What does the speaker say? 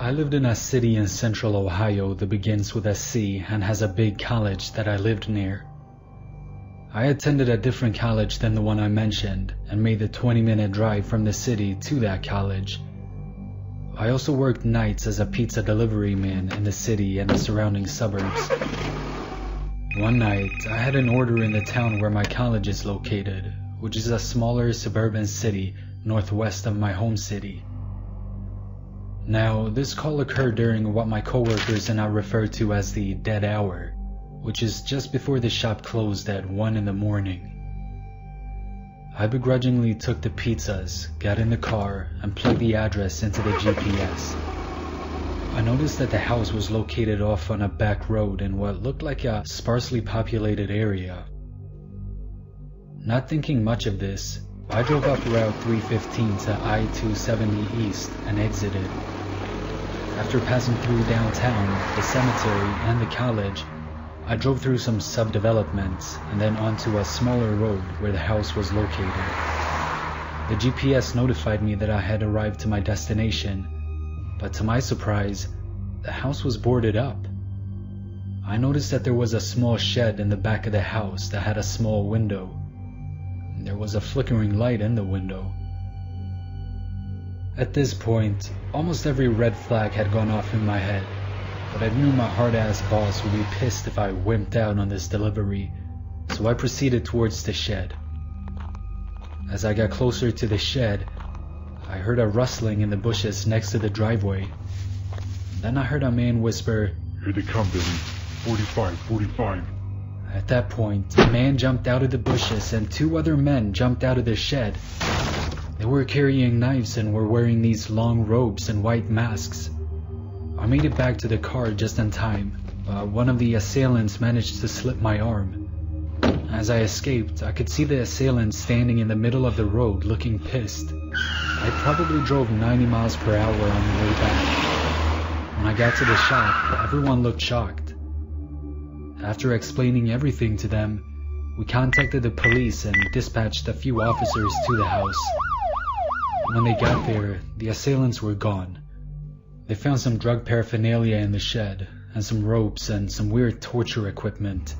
I lived in a city in central Ohio that begins with a C and has a big college that I lived near. I attended a different college than the one I mentioned and made the 20-minute drive from the city to that college. I also worked nights as a pizza delivery man in the city and the surrounding suburbs. One night, I had an order in the town where my college is located, which is a smaller suburban city northwest of my home city. Now, this call occurred during what my coworkers and I refer to as the dead hour, which is just before the shop closed at 1 in the morning. I begrudgingly took the pizzas, got in the car, and plugged the address into the GPS. I noticed that the house was located off on a back road in what looked like a sparsely populated area. Not thinking much of this, I drove up Route 315 to I-270 East and exited. After passing through downtown, the cemetery, and the college, I drove through some subdevelopments and then onto a smaller road where the house was located. The GPS notified me that I had arrived to my destination, but to my surprise, the house was boarded up. I noticed that there was a small shed in the back of the house that had a small window. There was a flickering light in the window. At this point, almost every red flag had gone off in my head, but I knew my hard-ass boss would be pissed if I wimped out on this delivery, so I proceeded towards the shed. As I got closer to the shed, I heard a rustling in the bushes next to the driveway. Then I heard a man whisper, "Here they come, Billy. 45, 45. At that point, a man jumped out of the bushes and 2 other men jumped out of the shed. They were carrying knives and were wearing these long robes and white masks. I made it back to the car just in time, but one of the assailants managed to slip my arm. As I escaped, I could see the assailant standing in the middle of the road looking pissed. I probably drove 90 miles per hour on the way back. When I got to the shop, everyone looked shocked. After explaining everything to them, we contacted the police and dispatched a few officers to the house. When they got there, the assailants were gone. They found some drug paraphernalia in the shed, and some ropes and some weird torture equipment.